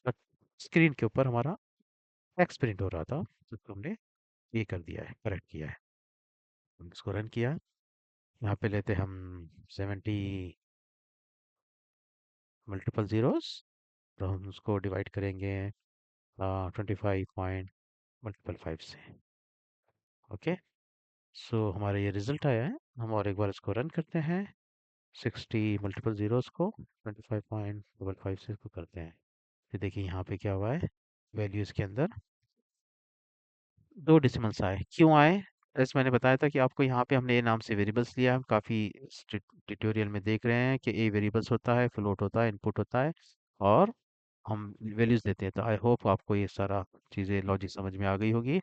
Speaker 1: बट स्क्रीन के ऊपर हमारा टेक्स्ट प्रिंट हो रहा था, तो हमने ये कर दिया है, करेक्ट किया है। हम इसको रन किया। यहाँ पे लेते हम 70 मल्टीपल ज़ीरोस, तो हम उसको डिवाइड करेंगे 25 पॉइंट मल्टीपल 5 से। ओके, सो हमारा ये रिजल्ट आया है। हम और एक बार इसको रन करते हैं, 60 मल्टीपल ज़ीरोस को 25.55 से इसको करते हैं। तो देखिए यहाँ पे क्या हुआ है, वैल्यूज़ के अंदर दो डिसिमल्स आए। क्यों आए? जैसे मैंने बताया था कि आपको यहाँ पे हमने ए नाम से वेरिएबल्स लिया है। हम काफ़ी ट्यूटोरियल में देख रहे हैं कि ए वेरिएबल्स होता है, फ्लोट होता है, इनपुट होता है, और हम वैल्यूज़ देते हैं। तो आई होप आपको ये सारा चीज़ें लॉजिक समझ में आ गई होगी।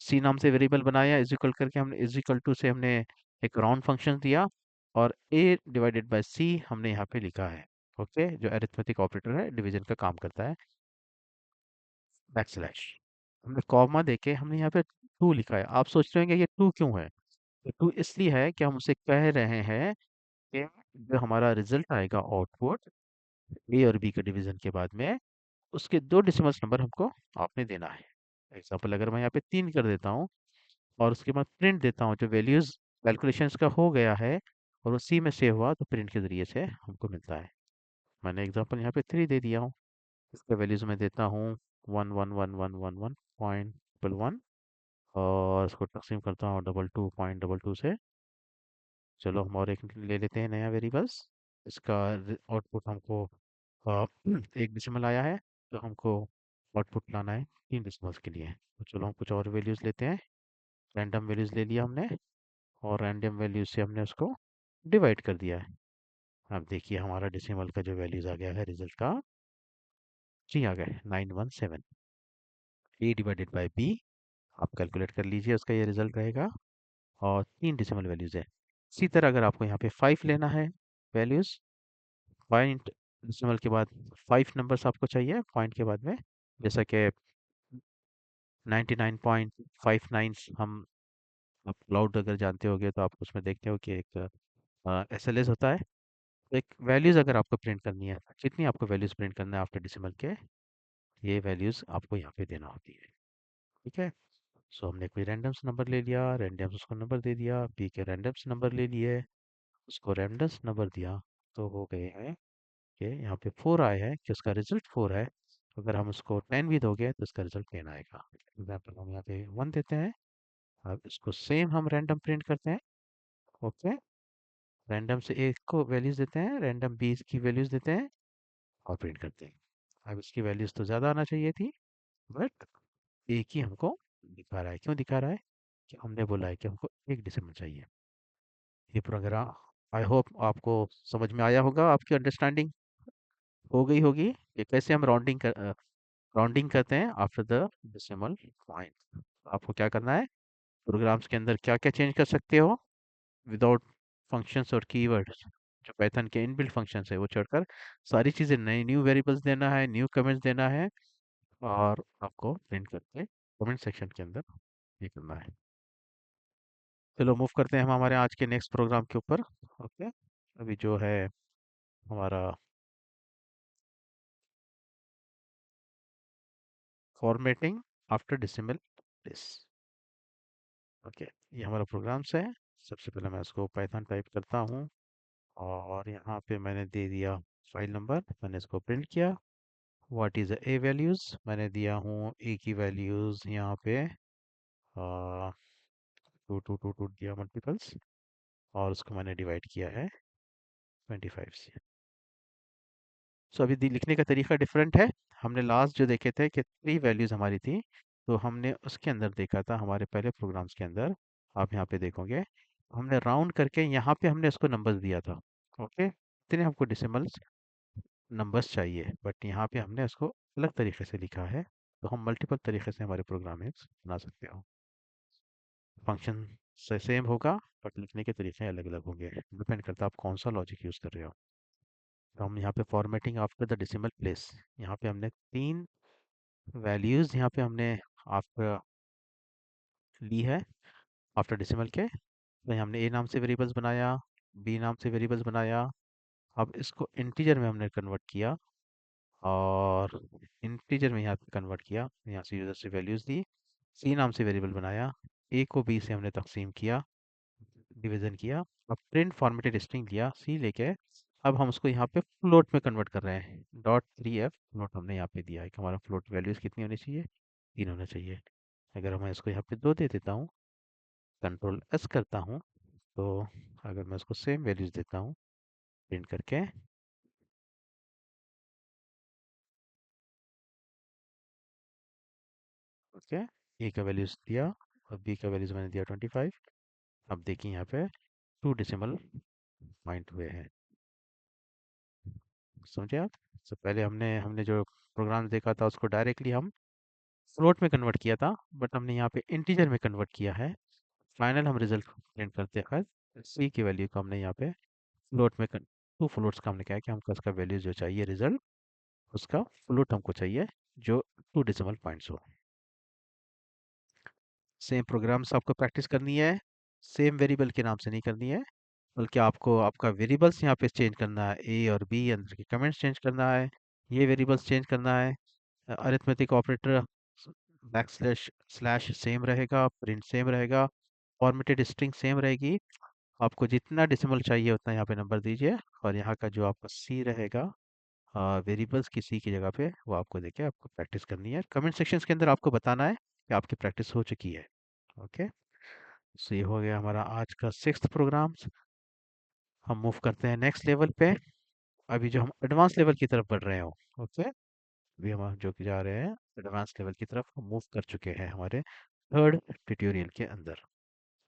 Speaker 1: सी नाम से वेरिएबल बनाया, इज इक्वल करके हमने इज इक्वल टू से हमने एक राउंड फंक्शन दिया, और ए डिवाइडेड बाय सी हमने यहाँ पे लिखा है। ओके, जो अरिथमेटिक ऑपरेटर है, डिवीजन का काम करता है, बैक स्लैश। हमने कॉमा देके हमने यहाँ पे टू लिखा है। आप सोच रहे होंगे ये टू क्यों है? तो टू इसलिए है कि हम उसे कह रहे हैं कि जो हमारा रिजल्ट आएगा आउटपुट ए और बी के डिवीजन के बाद में, उसके दो डेसिमल्स नंबर हमको आपने देना है। एग्जाम्पल, अगर मैं यहाँ पे 3 कर देता हूँ और उसके बाद प्रिंट देता हूँ, जो वैल्यूज़ कैलकुलेशंस का हो गया है और वो सी में सेव हुआ, तो प्रिंट के ज़रिए से हमको मिलता है। मैंने एग्जांपल यहाँ पे 3 दे दिया हूँ। इसका वैल्यूज़ मैं देता हूँ 1 1 1 1 1 1.1, और इसको तकसीम करता हूँ 22.22 से। चलो हम और एक ले लेते हैं नया वेरिएबल्स। इसका आउटपुट हमको अ, एक डेसिमल आया है, तो हमको आउटपुट लाना है 3 डेसिमल्स के लिए। तो चलो हम कुछ और वैल्यूज़ लेते हैं। रैंडम वैल्यूज़ ले लिया हमने, और रैंडम वैल्यू से हमने उसको डिवाइड कर दिया है। अब देखिए हमारा डेसिमल का जो वैल्यूज आ गया है, रिजल्ट का 3 आ गए, 917। ए डिवाइडेड बाई बी, आप कैलकुलेट कर लीजिए, उसका ये रिजल्ट रहेगा। और 3 डेसिमल वैल्यूज है। इसी तरह अगर आपको यहाँ पे 5 लेना है वैल्यूज, पॉइंट डेसिमल के बाद 5 नंबर्स आपको चाहिए पॉइंट के बाद में, जैसा कि 99.59 हम, आप क्लाउड अगर जानते होगे तो आप उसमें देखते हो कि एक एसएलएस होता है। एक वैल्यूज़ अगर आपको प्रिंट करनी है, जितनी आपको वैल्यूज़ प्रिंट करना है आफ्टर डेसिमल के, ये वैल्यूज़ आपको यहाँ पे देना होती है। ठीक है, सो हमने कोई रैंडम्स नंबर ले लिया, रैंडम्स उसको नंबर दे दिया, पी के रैंडम्स नंबर ले लिए, उसको रैंडम्स नंबर दिया, तो हो गए हैं कि यहाँ पे 4 आए हैं, कि उसका रिजल्ट 4 है। अगर हम उसको 10 भी दोगे तो उसका रिजल्ट 10 आएगा। एग्जाम्पल हम यहाँ पे 1 देते हैं। अब इसको सेम हम रैंडम प्रिंट करते हैं। ओके, रैंडम से ए को वैल्यूज़ देते हैं, रैंडम बी की वैल्यूज़ देते हैं, और प्रिंट करते हैं। अब इसकी वैल्यूज़ तो ज़्यादा आना चाहिए थी, बट एक ही हमको दिखा रहा है। क्यों दिखा रहा है? कि हमने बोला है कि हमको एक डेसिमल चाहिए। ये प्रोग्राम आई होप आपको समझ में आया होगा, आपकी अंडरस्टैंडिंग हो गई होगी कि कैसे हम राउंडिंग करते हैं आफ्टर द डेसिमल पॉइंट। आपको क्या करना है, प्रोग्राम्स के अंदर क्या क्या चेंज कर सकते हो विदाउट फंक्शंस और कीवर्ड्स, जो पाइथन के इनबिल्ट फंक्शंस है वो छोड़कर सारी चीज़ें नई न्यू वेरिएबल्स देना है, न्यू कमेंट्स देना है, और आपको प्रिंट करके कमेंट सेक्शन के अंदर ये करना है। चलो मूव करते हैं हम हमारे आज के नेक्स्ट प्रोग्राम के ऊपर। ओके, अभी जो है हमारा formatting after decimal place. Okay, ये हमारा प्रोग्राम्स है। सबसे पहले मैं इसको पाइथन टाइप करता हूँ, और यहाँ पे मैंने दे दिया फाइल नंबर, मैंने इसको प्रिंट किया। व्हाट इज़ ए वैल्यूज़, मैंने दिया हूँ ए की वैल्यूज़ यहाँ पे टू टू टू टू दिया मल्टीपल्स, और उसको मैंने डिवाइड किया है 25 से। सो अभी लिखने का तरीका डिफरेंट है। हमने लास्ट जो देखे थे कि 3 वैल्यूज़ हमारी थी, तो हमने उसके अंदर देखा था हमारे पहले प्रोग्राम्स के अंदर, आप यहाँ पे देखोगे हमने राउंड करके यहाँ पे हमने उसको नंबर्स दिया था। ओके, इतने हमको डेसिमल्स नंबर्स चाहिए, बट यहाँ पे हमने उसको अलग तरीके से लिखा है। तो हम मल्टीपल तरीके से हमारे प्रोग्रामिंग्स बना सकते हो। फंक्शन से सेम होगा, बट लिखने के तरीके अलग अलग होंगे, डिपेंड करता है आप कौन सा लॉजिक यूज़ कर रहे हो। तो हम यहाँ पे formatting after the decimal place, यहाँ पे हमने 3 वैल्यूज़ यहाँ पे हमने आफ्टर ली है, आफ्टर डेसिमल के। तो यहाँ हमने ए नाम से वेरिएबल्स बनाया, बी नाम से वेरिएबल्स बनाया, अब इसको इंटीजर में हमने कन्वर्ट किया, और इंटीजर में यहाँ पे कन्वर्ट किया, यहाँ से यूज़र से वैल्यूज़ दी, सी नाम से वेरिएबल बनाया, ए को बी से हमने तकसीम किया, डिवीज़न किया, अब प्रिंट फॉर्मेटेड स्ट्रिंग लिया सी लेके, अब हम उसको यहाँ पे फ्लोट में कन्वर्ट कर रहे हैं। डॉट 3f फ्लोट हमने यहाँ पे दिया है कि हमारा फ्लोट वैल्यूज़ कितनी होनी चाहिए, 3 होना चाहिए। अगर मैं इसको यहाँ पे 2 दे देता हूँ, कंट्रोल एस करता हूँ, तो अगर मैं उसको सेम वैल्यूज़ देता हूँ प्रिंट करके, ओके, ए का वैल्यूज़ दिया और बी का वैल्यूज़ मैंने दिया 25। अब देखिए यहाँ पे 2 डेसिमल पॉइंट हुए हैं, समझे आप? तो पहले हमने हमने जो प्रोग्राम देखा था उसको डायरेक्टली हम फ्लोट में कन्वर्ट किया था, बट हमने यहाँ पे इंटीजर में कन्वर्ट किया है। फाइनल हम रिजल्ट प्रिंट करते हैं सी की वैल्यू को हमने यहाँ पे फ्लोट में 2 फ्लोट्स का हमने क्या है कि हमको उसका वैल्यू जो चाहिए रिजल्ट, उसका फ्लोट हमको चाहिए जो 2 डेसिमल पॉइंट्स हो। सेम प्रोग्राम्स आपको प्रैक्टिस करनी है, सेम वेरिएबल के नाम से नहीं करनी है, बल्कि आपको आपका वेरिएबल्स यहाँ पे चेंज करना है, ए और बी अंदर के कमेंट्स चेंज करना है, ये वेरिएबल्स चेंज करना है। Arithmetic operator back slash slash same रहेगा, प्रिंट सेम रहेगा, फॉर्मेटेड स्ट्रिंग सेम रहेगी। आपको जितना डेसिमल चाहिए उतना यहाँ पे नंबर दीजिए, और यहाँ का जो आपका सी रहेगा वेरिएबल्स की सी की जगह पे, वो आपको देके आपको प्रैक्टिस करनी है। कमेंट सेक्शंस के अंदर आपको बताना है कि आपकी प्रैक्टिस हो चुकी है। ओके, सो ये हो गया हमारा आज का 6th प्रोग्राम। हम मूव करते हैं नेक्स्ट लेवल पे, अभी जो हम एडवांस लेवल की तरफ बढ़ रहे हो। ओके, अभी हम जो कि जा रहे हैं एडवांस लेवल की तरफ, हम मूव कर चुके हैं हमारे थर्ड ट्यूटोरियल के अंदर।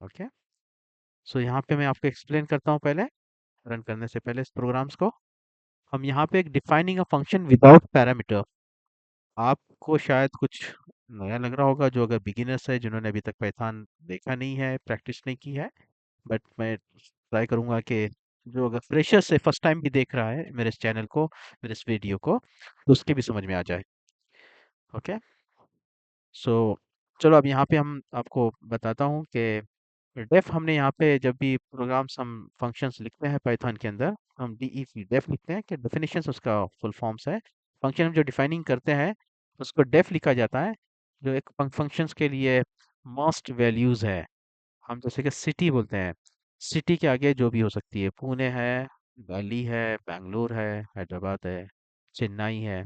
Speaker 1: ओके, सो यहाँ पे मैं आपको एक्सप्लेन करता हूँ पहले, रन करने से पहले इस प्रोग्राम्स को। हम यहाँ पे एक defining a function without parameter, आपको शायद कुछ नया लग रहा होगा जो अगर बिगिनर्स है जिन्होंने अभी तक पाइथन देखा नहीं है, प्रैक्टिस नहीं की है, बट मैं ट्राई करूंगा कि जो अगर फ्रेशर से फर्स्ट टाइम भी देख रहा है मेरे इस चैनल को, मेरे इस वीडियो को, तो उसके भी समझ में आ जाए। ओके, सो चलो अब यहाँ पे हम आपको बताता हूँ कि डेफ हमने यहाँ पे जब भी प्रोग्राम्स हम फंक्शंस लिखते हैं पाइथन के अंदर, हम डीईपी डेफ लिखते हैं कि डेफिनेशंस उसका फुल फॉर्म्स है। फंक्शन हम जो डिफाइनिंग करते हैं उसको डेफ लिखा जाता है, जो एक फंक्शंस के लिए मस्ट वैल्यूज है। हम जैसे कि सिटी बोलते हैं, सिटी के आगे जो भी हो सकती है, पुणे है, दिल्ली है, बेंगलोर है, हैदराबाद है, चेन्नई है,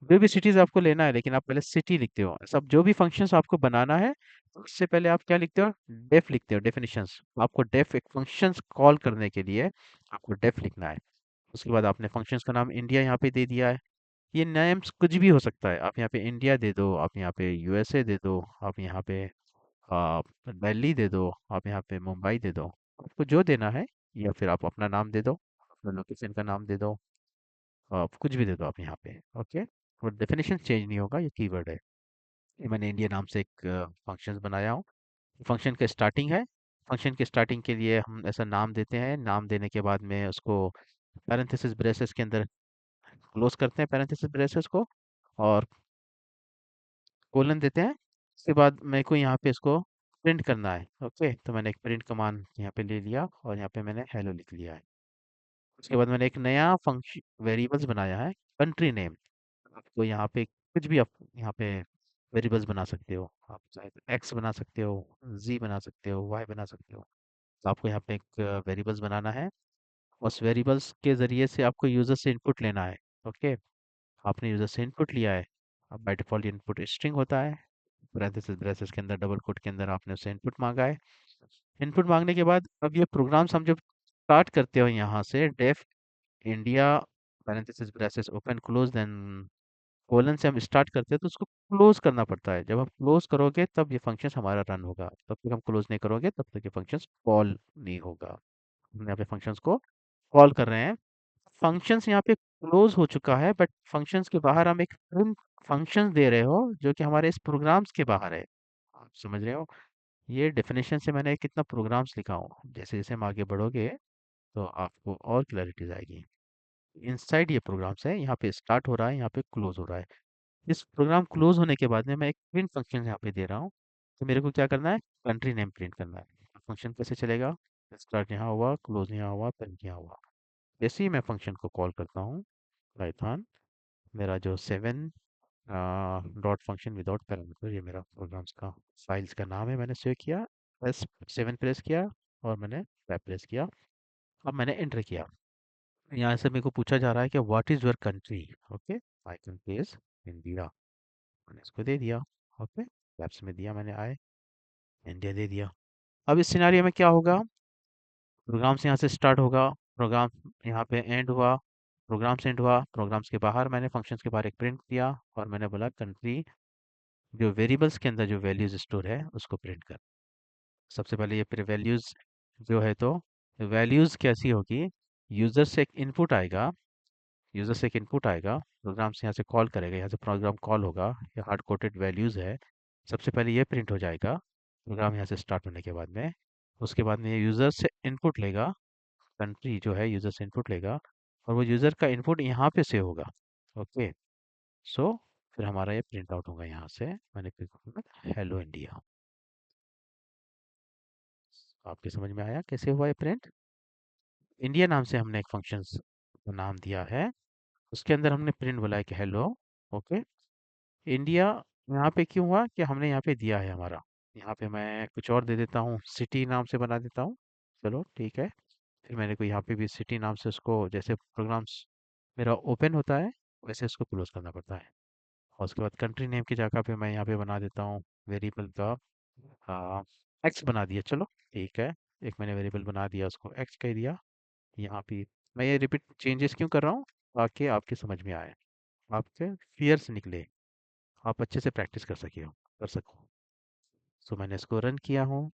Speaker 1: जो भी सिटीज आपको लेना है, लेकिन आप पहले सिटी लिखते हो। सब जो भी फंक्शंस आपको बनाना है, तो उससे पहले आप क्या लिखते हो, डेफ लिखते हो, डेफिनेशंस। आपको डेफ एक फंक्शंस कॉल करने के लिए आपको डेफ लिखना है। उसके बाद आपने फंक्शंस का नाम इंडिया यहाँ पे दे दिया है, ये नेम्स कुछ भी हो सकता है। आप यहाँ पे इंडिया दे दो, आप यहाँ पे यूएसए दे दो, आप यहाँ पे दिल्ली दे दो, आप यहाँ पे मुंबई दे दो, आपको जो देना है। या फिर आप अपना नाम दे दो, अपना लोकेशन का नाम दे दो, आप कुछ भी दे दो आप यहाँ पे। ओके, और डेफिनेशन चेंज नहीं होगा, ये कीवर्ड है। ये मैंने इंडिया नाम से एक फंक्शन बनाया हूँ। फंक्शन का स्टार्टिंग है। फंक्शन के स्टार्टिंग के लिए हम ऐसा नाम देते हैं, नाम देने के बाद में उसको पैरेंथेसिस ब्रेसेस के अंदर क्लोज करते हैं, पैरेंथेसिस ब्रेसेस को, और कोलन देते हैं। उसके बाद मेरे को यहाँ पे इसको प्रिंट करना है। ओके, तो मैंने एक प्रिंट कमांड यहाँ पे ले लिया और यहाँ पे मैंने हेलो लिख लिया है। उसके बाद मैंने एक नया फंक्शन वेरिएबल्स बनाया है, कंट्री नेम। आपको यहाँ पे कुछ भी आप यहाँ पे वेरिएबल्स बना सकते हो। आप चाहे तो एक्स बना सकते हो, जी बना सकते हो, वाई बना सकते हो। तो आपको यहाँ पे एक वेरिएबल्स बनाना है। उस वेरिएबल्स के ज़रिए से आपको यूज़र से इनपुट लेना है। ओके, आपने यूज़र से इनपुट लिया है। अब बाय डिफ़ॉल्ट इनपुट स्ट्रिंग होता है। ब्रेसेस ब्रेसेस के अंदर डबल कोट के अंदर आपने उससे इनपुट मांगा है। इनपुट मांगने के बाद अब ये प्रोग्राम्स हम जब स्टार्ट करते हो यहाँ से def India parenthesis braces open close then colon से हम स्टार्ट करते हैं, तो उसको क्लोज करना पड़ता है। जब आप क्लोज करोगे तब ये फंक्शन हमारा रन होगा, तब तक हम क्लोज नहीं करोगे तब तक ये फंक्शन कॉल नहीं होगा। हम यहाँ पे फंक्शंस को कॉल कर रहे हैं। फंक्शंस यहाँ पे क्लोज हो चुका है, बट फंक्शंस के बाहर हम एक प्रिंट फंक्शंस दे रहे हो जो कि हमारे इस प्रोग्राम्स के बाहर है। आप समझ रहे हो? ये डेफिनेशन से मैंने कितना प्रोग्राम्स लिखा हूँ। जैसे जैसे हम आगे बढ़ोगे तो आपको और क्लैरिटीज आएगी। इनसाइड ये प्रोग्राम्स है, यहाँ पे स्टार्ट हो रहा है, यहाँ पे क्लोज हो रहा है। इस प्रोग्राम क्लोज होने के बाद में मैं एक प्रिंट फंक्शन यहाँ पे दे रहा हूँ। तो मेरे को क्या करना है, कंट्री नेम प्रिंट करना है। फंक्शन कैसे चलेगा, स्टार्ट यहाँ हुआ, क्लोज यहाँ हुआ, प्रिंट यहाँ हुआ। जैसे ही मैं फंक्शन को कॉल करता हूँ, पाइथन मेरा जो 7 डॉट फंक्शन विदाउट पैरामीटर, ये मेरा प्रोग्राम्स का फाइल्स का नाम है। मैंने सेव किया, S7 प्रेस किया और मैंने टैब प्रेस किया। अब मैंने एंटर किया। यहाँ से मेरे को पूछा जा रहा है कि what is your country. Okay, I country is India, मैंने इसको दे दिया। ओके, टैब्स में दिया मैंने, आए इंडिया दे दिया। अब इस सिनारियो में क्या होगा, प्रोग्राम्स यहाँ से स्टार्ट होगा, प्रोग्राम यहाँ पे एंड हुआ, प्रोग्राम से एंड हुआ। प्रोग्राम्स के बाहर मैंने फंक्शंस के बाहर एक प्रिंट दिया और मैंने बोला कंट्री, जो वेरिएबल्स के अंदर जो वैल्यूज स्टोर है उसको प्रिंट कर। सबसे पहले ये फिर वैल्यूज जो है, तो वैल्यूज कैसी होगी, यूजर से एक इनपुट आएगा, यूजर से एक इनपुट आएगा, प्रोग्राम से यहाँ से कॉल करेगा, यहाँ से प्रोग्राम कॉल होगा, ये हार्ड कोडेड वैल्यूज है। सबसे पहले ये प्रिंट हो जाएगा प्रोग्राम यहाँ से स्टार्ट होने के बाद में। उसके बाद में ये यूजर से इनपुट लेगा, कंट्री जो है यूजर से इनपुट लेगा, और वो यूजर का इनपुट यहाँ पे से होगा। ओके, सो फिर हमारा ये प्रिंट आउट होगा। यहाँ से मैंने क्लिक हेलो इंडिया। आपके समझ में आया कैसे हुआ ये प्रिंट? इंडिया नाम से हमने एक फंक्शन को नाम दिया है, उसके अंदर हमने प्रिंट बोला है कि हेलो। ओके, इंडिया यहाँ पे क्यों हुआ कि हमने यहाँ पे दिया है हमारा। यहाँ पे मैं कुछ और दे देता हूँ, सिटी नाम से बना देता हूँ। चलो ठीक है, फिर मैंने को यहाँ पे भी सिटी नाम से उसको, जैसे प्रोग्राम्स मेरा ओपन होता है वैसे उसको क्लोज करना पड़ता है। और उसके बाद कंट्री नेम की जगह पे मैं यहाँ पे बना देता हूँ वेरिएबल का एक्स बना दिया। चलो ठीक है, एक मैंने वेरिएबल बना दिया, उसको एक्स कह दिया। यहाँ पे मैं ये रिपीट चेंजेस क्यों कर रहा हूँ, ताकि आपके समझ में आए, आपके फियर्स निकले, आप अच्छे से प्रैक्टिस कर सको। सो मैंने इसको रन किया हूँ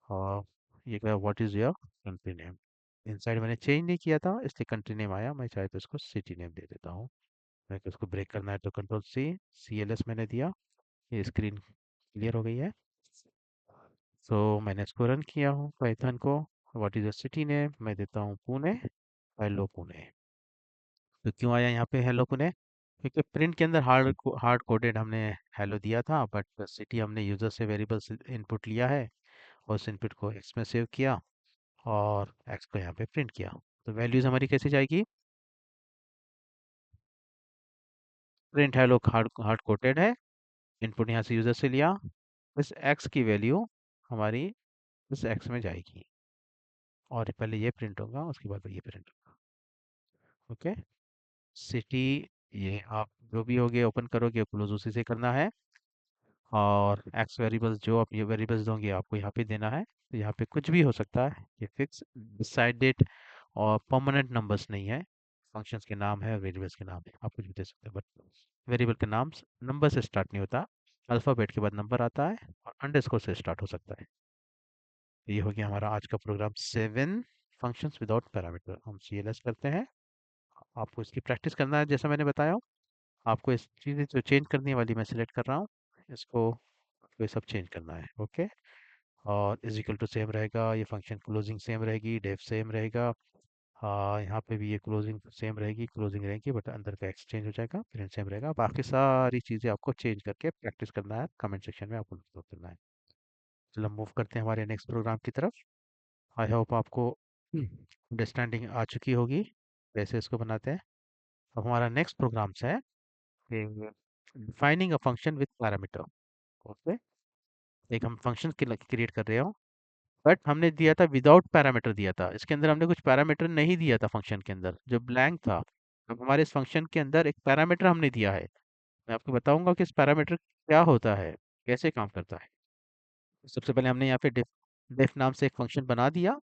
Speaker 1: और ये कहा what is your country name. Inside मैंने चेंज नहीं किया था इसलिए कंट्री नेम आया, मैं चाहे तो इसको सिटी नेम दे देता हूँ। मैं इसको ब्रेक करना है तो कंट्रोल सी, CLS मैंने दिया। ये स्क्रीन क्लियर हो गई है। सो मैंने इसको रन किया हूँ पाइथन को। What is the city name, मैं देता हूँ पुणे, हेलो पुणे। तो क्यों आया यहाँ पे हेलो पुणे, क्योंकि प्रिंट के अंदर हार्ड कोडेड हमने हेलो दिया था, बट सिटी हमने यूज़र से वेरिएबल से इनपुट लिया है और उस इनपुट को एक्स में सेव किया और एक्स को यहाँ पे प्रिंट किया। तो वैल्यूज़ हमारी कैसे जाएगी, प्रिंट हेलो हार्ड कोडेड है, इनपुट यहाँ से यूज़र से लिया, इस एक्स की वैल्यू हमारी इस एक्स में जाएगी, और पहले ये प्रिंट होगा उसके बाद ये प्रिंट होगा। ओके, सिटी, ये आप जो भी होगे ओपन करोगे क्लोज उसी से करना है, और एक्स वेरिएबल्स जो आप ये वेरिएबल्स दोगे आपको यहाँ पे देना है। तो यहाँ पे कुछ भी हो सकता है, ये फिक्स डिसाइडेड और परमानेंट नंबर्स नहीं है। फंक्शंस के नाम है, वेरिएबल्स के नाम है, आप कुछ भी दे सकते हैं, बट वेरिएबल के नाम नंबर से स्टार्ट नहीं होता, अल्फ़ाबेट के बाद नंबर आता है और अंडरस्कोर से स्टार्ट हो सकता है। तो ये हो गया हमारा आज का प्रोग्राम 7 फंक्शंस विदाउट पैरामीटर। हम सीएलएस करते हैं। आपको इसकी प्रैक्टिस करना है जैसा मैंने बताया हो। आपको इस चीज़ें जो चेंज करने वाली मैं सिलेक्ट कर रहा हूँ, इसको आपको ये सब चेंज करना है, ओके। और इज इक्वल टू सेम रहेगा, ये फंक्शन क्लोजिंग सेम रहेगी, डेफ सेम रहेगा। हाँ, यहाँ पे भी ये क्लोजिंग सेम रहेगी, क्लोजिंग रहेगी, बट अंदर का एक्सचेंज हो जाएगा, प्रिंट सेम रहेगा। बाकी सारी चीज़ें आपको चेंज करके प्रैक्टिस करना है, कमेंट सेक्शन में आपको अपलोड करना है। चलो मूव करते हैं हमारे नेक्स्ट प्रोग्राम की तरफ। आई होप आपको अंडरस्टैंडिंग आ चुकी होगी कैसे इसको बनाते हैं। अब हमारा नेक्स्ट प्रोग्राम है defining a function with parameter, okay. एक हम फंक्शन क्रिएट कर रहे हो, बट हमने दिया था विदाउट पैरामीटर दिया था, इसके अंदर हमने कुछ पैरामीटर नहीं दिया था, फंक्शन के अंदर जो ब्लैंक था। अब हमारे इस फंक्शन के अंदर एक पैरामीटर हमने दिया है। मैं आपको बताऊंगा कि इस पैरामीटर क्या होता है, कैसे काम करता है। सबसे पहले हमने यहाँ पे डिफ नाम से एक फंक्शन बना दिया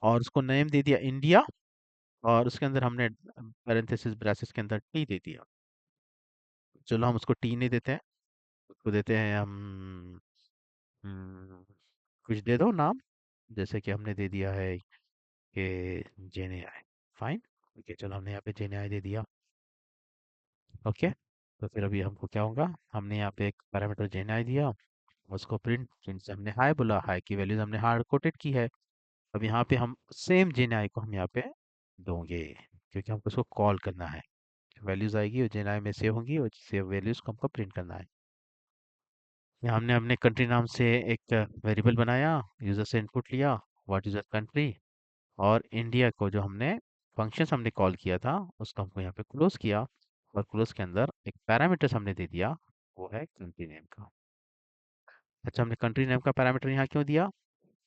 Speaker 1: और उसको नेम दे दिया इंडिया, और उसके अंदर हमने पैरेंथेसिस ब्रैकेट्स के अंदर टी दे दिया। चलो हम उसको टी नहीं देते हैं, उसको देते हैं हम हम्म, कुछ दे दो नाम, जैसे कि हमने दे दिया है कि जेने आई, फाइन। ओके, चलो हमने यहाँ पे जेने आई दे दिया, ओके। तो फिर अभी हमको क्या होगा, हमने यहाँ पे एक पैरामीटर जेने आई दिया, उसको प्रिंट प्रिंट से हमने हाई बोला, हाई की वैल्यूज हमने हार्ड कोटेड की है। अब यहाँ पे हम सेम जेने आई को हम यहाँ पे दोगे, क्योंकि हमको उसको कॉल करना है। वैल्यूज आएगी और जेने आई में सेव होंगी और सेव वैल्यूज को हमको प्रिंट करना है। यहाँ हमने अपने कंट्री नाम से एक वेरिएबल बनाया, यूजर से इनपुट लिया, व्हाट इज योर कंट्री, और इंडिया को जो हमने फंक्शंस हमने कॉल किया था उसको हमको यहाँ पे क्लोज किया, और क्लोज के अंदर एक पैरामीटर्स हमने दे दिया, वो है कंट्री नेम का। अच्छा, हमने कंट्री नेम का पैरामीटर यहाँ क्यों दिया,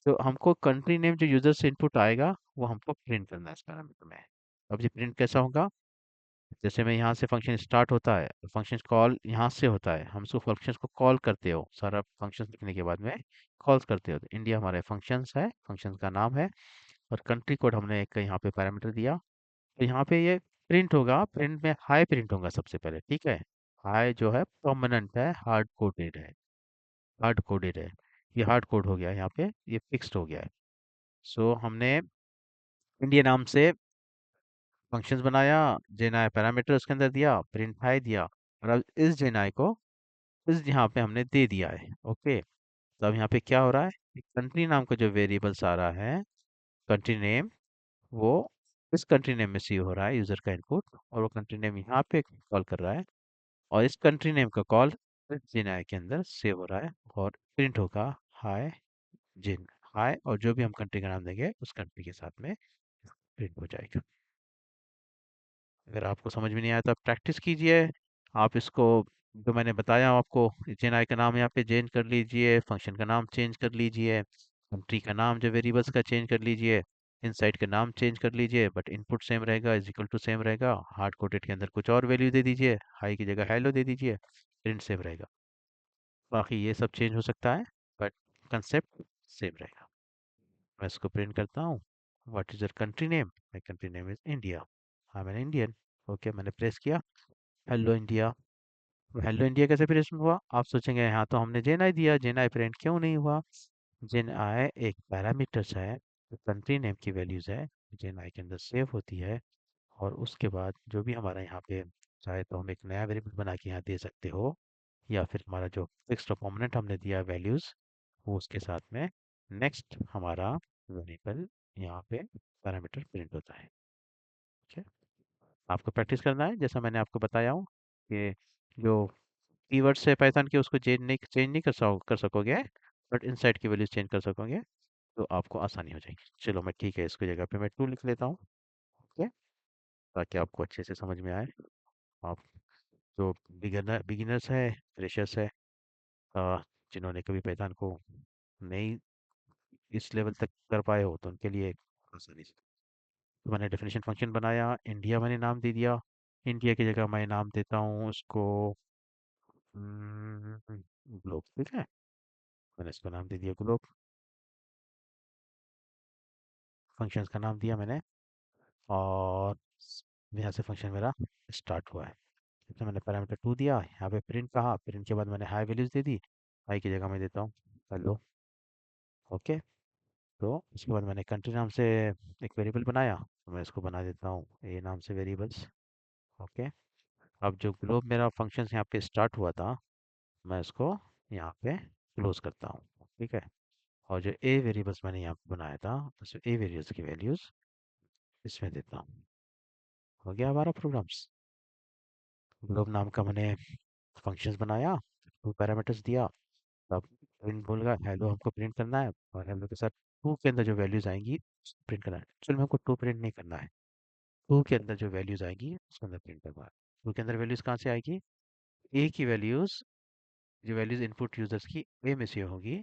Speaker 1: तो हमको कंट्री नेम जो यूजर से इनपुट आएगा वो हमको प्रिंट करना है इस पैरामीटर में। अब ये प्रिंट कैसा होगा, जैसे मैं यहाँ से फंक्शन स्टार्ट होता है, फंक्शन कॉल यहाँ से होता है, हम उसको फंक्शन को कॉल करते हो, सारा फंक्शन लिखने के बाद में कॉल करते हो, तो इंडिया हमारे फंक्शंस है, फंक्शन का नाम है, और कंट्री कोड हमने एक यहाँ पे पैरामीटर दिया। तो यहाँ पे ये प्रिंट होगा, प्रिंट में हाई प्रिंट होगा सबसे पहले, ठीक है। हाई जो है परमानेंट है, हार्ड कोडेड है, हार्ड कोडेड है, ये हार्ड कोड हो गया यहाँ पे, ये फिक्स्ड हो गया है। सो हमने इंडिया नाम से फंक्शंस बनाया, जेनाई पैरामीटर उसके अंदर दिया, प्रिंट हाई दिया, और अब इस जेनाई को इस यहाँ पे हमने दे दिया है, ओके। तो अब यहाँ पे क्या हो रहा है, कंट्री नाम का जो वेरिएबल्स आ रहा है, कंट्री नेम, वो इस कंट्री नेम में सेव हो रहा है यूजर का इनपुट, और वो कंट्री नेम यहाँ पे कॉल कर रहा है, और इस कंट्री नेम का कॉल जिन के अंदर सेव हो रहा है, और प्रिंट होगा हाय जिन, हाय, और जो भी हम कंट्री का नाम देंगे उस कंट्री के साथ में प्रिंट हो जाएगा। अगर आपको समझ में नहीं आया तो आप प्रैक्टिस कीजिए। आप इसको जो मैंने बताया आपको, जेन आई का नाम यहाँ पे चेंज कर लीजिए, फंक्शन का नाम चेंज कर लीजिए, कंट्री का नाम जो वेरिएबल्स का चेंज कर लीजिए, इनसाइड का नाम चेंज कर लीजिए, बट इनपुट सेम रहेगा, इज इक्वल टू सेम रहेगा, हार्ड कोडेड के अंदर कुछ और वैल्यू दे दीजिए, हाई की जगह हेलो दे दीजिए, प्रिंट सेम रहेगा। बाकी ये सब चेंज हो सकता है, बट कंसेप्ट सेम रहेगा। मैं इसको प्रिंट करता हूँ, what is your country name, my country name is India, I am an Indian, okay. मैंने प्रेस किया, हेलो इंडिया। हेलो इंडिया कैसे प्रेस हुआ, आप सोचेंगे यहाँ तो हमने जेन आई दिया, जेन आई प्रिंट क्यों नहीं हुआ। जेन आई एक पैरामीटर्स है, कंट्री नेम की वैल्यूज है, जेन आई के अंदर सेव होती है, और उसके बाद जो भी हमारा यहाँ पे चाहे तो हम एक नया वेरिएबल बना के यहाँ दे सकते हो, या फिर हमारा जो फिक्स्ड परमानेंट हमने दिया वैल्यूज, वो उसके साथ में नेक्स्ट हमारा वेरिएबल यहाँ पे पैरामीटर प्रिंट होता है, ठीक है। आपको प्रैक्टिस करना है जैसा मैंने आपको बताया हूँ, कि जो कीवर्ड्स है पाइथन के उसको चेंज नहीं कर सकोगे, बट इनसाइड की वैल्यूज चेंज कर सकोगे, तो आपको आसानी हो जाएगी। चलो मैं ठीक है, इसको जगह पे मैं 2 लिख लेता हूँ, ओके, ताकि आपको अच्छे से समझ में आए। आप जो बिगिनर्स है, फ्रेशर्स है, अ, जिन्होंने कभी पाइथन को नहीं इस लेवल तक कर पाए हो, तो उनके लिए आसानी से। तो मैंने डेफिनेशन फंक्शन बनाया, इंडिया मैंने नाम दे दिया, इंडिया की जगह मैं नाम देता हूँ उसको ग्लोब, ठीक है। मैंने इसको नाम दे दिया ग्लोब, फंक्शंस का नाम दिया मैंने, और यहाँ से फंक्शन मेरा स्टार्ट हुआ है। तो मैंने पैरामीटर 2 दिया, यहाँ पे प्रिंट कहा, प्रिंट के बाद मैंने हाई वैल्यूज़ दे दी। हाई की जगह मैं देता हूँ हेलो। ओके। तो उसके बाद मैंने कंट्री नाम से एक वेरिएबल बनाया, तो मैं इसको बना देता हूँ ए नाम से वेरिएबल्स। ओके। अब जो ग्लोब मेरा फंक्शन यहाँ पे स्टार्ट हुआ था, मैं इसको यहाँ पे क्लोज करता हूँ। ठीक है। और जो ए वेरिएबल्स मैंने यहाँ पे बनाया था, उस ए वेरिएबल्स की वैल्यूज़ इसमें देता हूँ। हो गया हमारा प्रोग्राम्स। ग्लोब नाम का मैंने फंक्शंस बनाया, टू पैरामीटर्स दिया। अब प्रिंट बोलेगा हेलो, हमको प्रिंट करना है, और हेलो के साथ टू के अंदर जो वैल्यूज़ आएंगी प्रिंट करना है। एक्चुअली में हमको टू प्रिंट नहीं करना है, टू के अंदर जो वैल्यूज़ आएंगी उसके अंदर प्रिंट करना है। टू के अंदर वैल्यूज़ कहाँ से आएगी? ए की वैल्यूज़, जो वैल्यूज़ इनपुट यूज़र्स की ए में से होगी,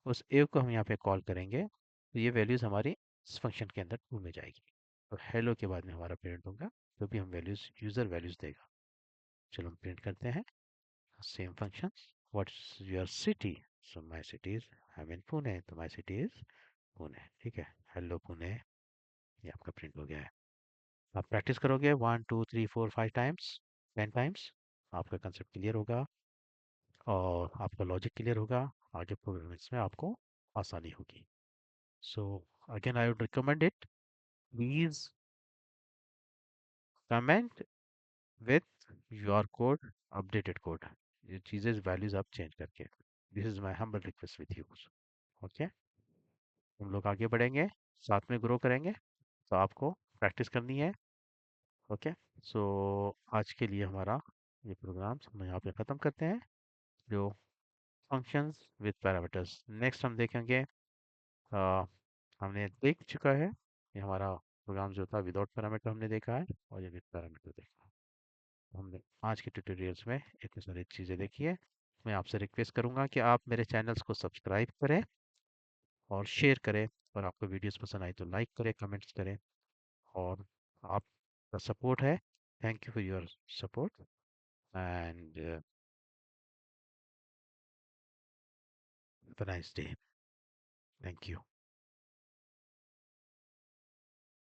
Speaker 1: उस ए को हम यहाँ पे कॉल करेंगे, तो ये वैल्यूज़ हमारी इस फंक्शन के अंदर टू में जाएगी। तो हेलो के बाद में हमारा प्रिंट होगा, जो भी हम वैल्यूज़ यूज़र वैल्यूज़ देगा। चलो हम प्रिंट करते हैं। Same function, what's your city? So my city is, I am in Pune, तो माय सिटी इज पुणे। ठीक है, हेलो पुणे, ये आपका प्रिंट हो गया है। आप प्रैक्टिस करोगे 1 2 3 4 5 टाइम्स, 10 टाइम्स, आपका कंसेप्ट क्लियर होगा और आपका लॉजिक क्लियर होगा। आगे प्रोग्रामिंग्स में आपको आसानी होगी। So again I would recommend it, please comment with your code, updated code, ये चीज़ें वैल्यूज आप चेंज करके। This is my humble request with you. Okay. हम लोग आगे बढ़ेंगे, साथ में ग्रो करेंगे, तो आपको प्रैक्टिस करनी है। ओके। सो आज के लिए हमारा ये प्रोग्राम हम यहाँ पे ख़त्म करते हैं, जो फंक्शंस विद पैरामीटर्स। नेक्स्ट हम देखेंगे, अ, हमने देख चुका है, ये हमारा प्रोग्राम जो था विदाउट पैरामीटर हमने देखा है, और ये विद पैरामीटर देखा है। तो हमने आज के ट्यूटोरियल्स में इतनी सारी चीज़ें देखी है। मैं आपसे रिक्वेस्ट करूँगा कि आप मेरे चैनल्स को सब्सक्राइब करें और शेयर करें, और आपको वीडियोस पसंद आई तो लाइक करें, कमेंट्स करें, और आपका सपोर्ट है। Thank you for your support, and have a nice day. Thank you.